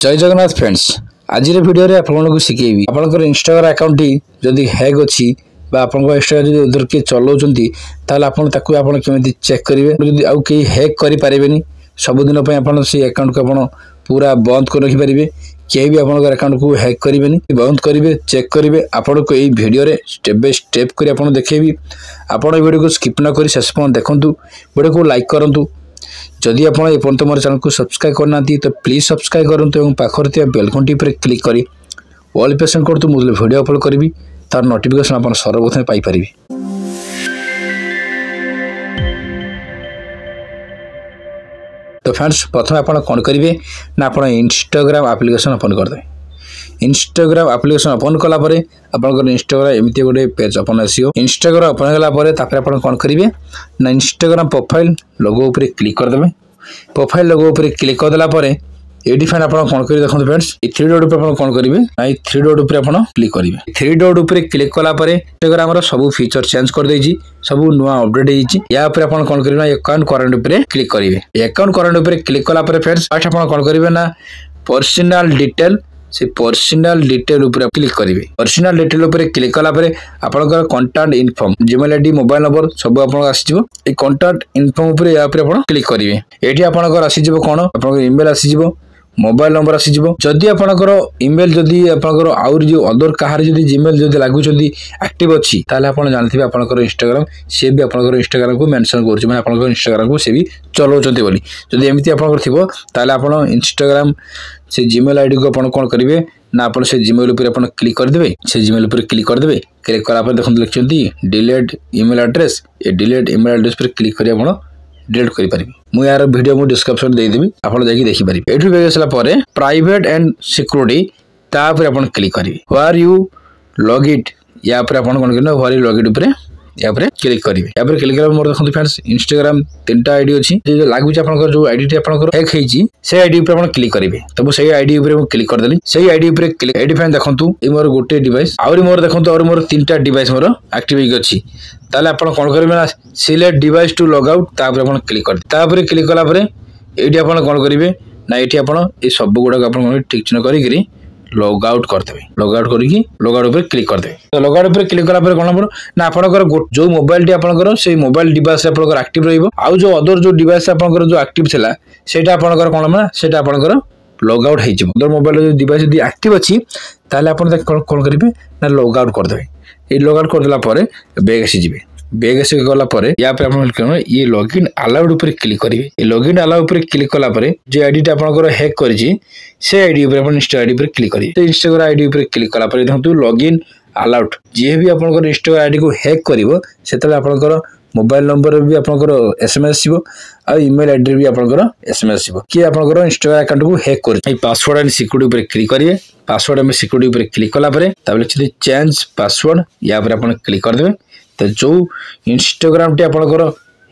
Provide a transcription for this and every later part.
जय जगन्नाथ फ्रेंड्स आज वीडियो रे आपको शिखेबी आपनकर इंस्टाग्राम अकाउंट जदि हैक अच्छी इंस्टाग्राम जो उधर किए चलाउछंती ताले आपन ताकू आपन केमिति चेक करिवे जदि आउ के हैक करि पारेबेनी सबुदिन पय आपन से अकाउंट को आपन पूरा बंद कर रखि पारिबे के भी आपनकर अकाउंट को हैक करिवेनी बंद करिवे चेक करिवे आपन को एई वीडियो रे स्टेप बाय स्टेप करी आपन देखेबी आपन वीडियो को स्किप न करी शेष पर्यंत देखंतु वीडियो को लाइक करंतु जदि आप मोर चैनल को सब्सक्राइब करना तो प्लीज सब्सक्राइब करूँ पाखे बेल घंटी पर क्लिक करी ऑल पेसेंट करूँ मुझे वीडियो अपलोड करी तार नोटिफिकेशन आप सर्वप्रथम पाइपर। तो फ्रेंड्स प्रथम आप कौन करेंगे ना आप इंस्टाग्राम एप्लिकेशन ओपन करदे इंस्टाग्राम एप्लिकेशन ओपन कलापर आपंकर इंस्टाग्राम एमती गोटे पेज ओपन आसो इंस्टाग्राम ओपन कलापर आप कौन करेंगे ना इंस्टाग्राम प्रोफाइल लोगो उपर क्लिक करदे प्रोफाइल लोगो उपर क्लिक करदेला एडी फाइन आप कौन करेंगे देखो फ्रेंड्स थ्री डॉट उपर कौन करेंगे ना थ्री डॉट उपर आप क्लिक करेंगे थ्री डॉट उपर क्लिक कलापर इंस्टाग्राम सब फीचर चेंज कर देछि सब नुआ अपडेट या ऊपर आप कौन करेंगे अकाउंट करंट उपर क्लिक करेंगे अकाउंट करंट उपर क्लिक कलापर फ्रेंड्स फर्स्ट आप कौन करेंगे ना पर्सनल डिटेल से पर्सनल डिटेल ऊपर क्लिक करेंगे पर्सनल डिटेल ऊपर क्लिक कलापर आपनकर contact inform Gmail ID mobile number सब आपन आसीजो ए कांटेक्ट इनफॉर्म ऊपर या ऊपर आपन क्लिक करेंगे एठी आपनकर आसीजो कोन आपनकर ईमेल आसीजो मोबाइल नंबर आसीजो जदि आपनकर ईमेल जदि आपनकर आउर जो अदर कहार जदि जीमेल जदि लागुचंदी एक्टिव अछि ताले आपन जानथिबे आपनकर इंस्टाग्राम से भी आपनकर इंस्टाग्राम को मेंशन करछि माने आपनकर इंस्टाग्राम को से भी चलाउचंती बोली जदि एमिति आपनकर थिबो ताले आपन इंस्टाग्राम से जीमेल आईडी को अपन कौन करेंगे ना आप से जीमेल ऊपर अपन क्लिक करदे से जीमेल ऊपर क्लिक करदे क्लिक कला पर देखो लिखछंती डिलीट ईमेल एड्रेस ए डिलीट ईमेल एड्रेस पर क्लिक करी आपण डिलीट करि परिबे मु यार वीडियो मु डिस्क्रिप्शन दे देबी आपण जाकी देखि परिबे एठु बेगसला परे प्राइवेट एंड सिक्योरिटी ता पर आपण क्लिक करिवे व्हेयर यू लॉग इट या पर आपण कोन करना व्हेयर यू लॉग इट ऊपर या पर क्लिक करिवे या पर क्लिक करबा मोर देखंतु फ्रेंड्स इंस्टाग्राम तीनटा आईडी अछि जे लागु छ आपनकर जो आईडी टे आपनकर हैक हेछि से आईडी ऊपर आपण क्लिक करिवे तब से आईडी ऊपर हम क्लिक कर देली से आईडी ऊपर क्लिक आईडी फाइन देखंतु ए मोर गोटे डिवाइस आउरी मोर देखंतु और मोर तीनटा डिवाइस मोर एक्टिव हे अछि ताले आपण कोन करबे ना select device to log out ता ऊपर आपण क्लिक कर ता ऊपर क्लिक कला परे एडी आपण कोन करिवे ना एठी आपण ए सब गुडा आपण ठीक चिन्ह करी करी लॉग आउट करते लॉग आउट करी लॉग आउट ऊपर क्लिक करते तो लॉग आउट ऊपर क्लिक कला पर कोन हमर ना आपनकर जो मोबाइल टी आपनकर से मोबाइल डिवाइस आपनकर एक्टिव रहइबो आउ जो अदर जो डिवाइस आपनकर जो एक्टिव थिला सेटा आपनकर कोन ना सेटा आपनकर लॉग आउट हेइ जबो अदर मोबाइल जो डिवाइस यदि एक्टिव अछि ताले आपन कोन करिवे ना लॉग आउट कर देबे ए लॉग आउट कर देला परे बैक आसी जिवे बैग आसिक गला परे या पे आपण करिवे ये लॉगिन अलाउड ऊपर क्लिक करिवे ए लॉगिन अलाउड ऊपर क्लिक कला परे जे आईडी टा आपनकर हैक करछि से आईडी ऊपर आपण इंस्टा आईडी ऊपर क्लिक करिवे तो इंस्टाग्राम आईडी ऊपर क्लिक कला परे देखंतु लॉगिन अलाउड जे भी आपनकर इंस्टाग्राम आईडी को हैक करिवो सेतले आपनकर मोबाइल नंबर भी आपनकर एसएमएस जीवो आ ईमेल आईडी भी आपनकर एसएमएस जीवो कि आपनकर इंस्टाग्राम अकाउंट को हैक कर ए पासवर्ड एंड सिक्योरिटी ऊपर क्लिक करिवे पासवर्ड एंड सिक्योरिटी ऊपर क्लिक कला परे तबले चेंज पासवर्ड या पर आपण क्लिक कर देबे तो जो इंस्टाग्राम टी आपनकर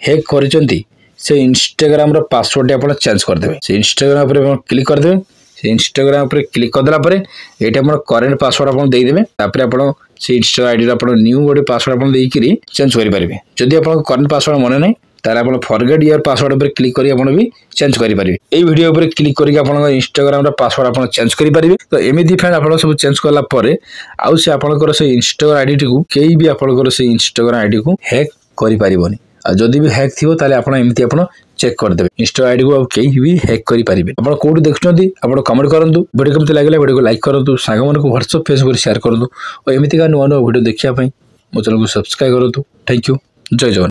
हैक करिसंती से इंस्टाग्राम रो पासवर्ड टी आपण चेंज कर देबे से इंस्टाग्राम पर आपण क्लिक कर देबे से इंस्टाग्राम पर क्लिक कर देला परे एटा हमर करंट पासवर्ड आपण देई देबे तापर आपण से इंस्टा आईडी रो आपण न्यू गोटे पासवर्ड आपण देई करी चेंज करि परिबे जदि आपण करंट पासवर्ड मने नै तारे आपण फॉरगेट योर पासवर्ड पर क्लिक करी आपण भी चेंज करि परिबे एई वीडियो पर क्लिक करी आपण इंस्टाग्राम रो पासवर्ड आपण चेंज करि परिबे तो एमिति फ्रेंड आपण सब चेंज करला परे आउ से आपनकर से इंस्टाग्राम आईडी को केई भी आपनकर से इंस्टाग्राम आईडी को हैक करि परिबोनी आ जदि भी हैक थिबो ताले आपण एमिति आपण चेक कर देबे इंस्टाग्राम आईडी को केई भी हैक करि परिबे आपण कोड देखछंती आपण कमेंट करंतु वीडियो केमति लागले वीडियो को लाइक करंतु साग मन को WhatsApp फेसबुक शेयर करंतु और एमिति का नुवा नुवा वीडियो देखिया पई मो चैनल को सब्सक्राइब करंतु थैंक यू जय जवान।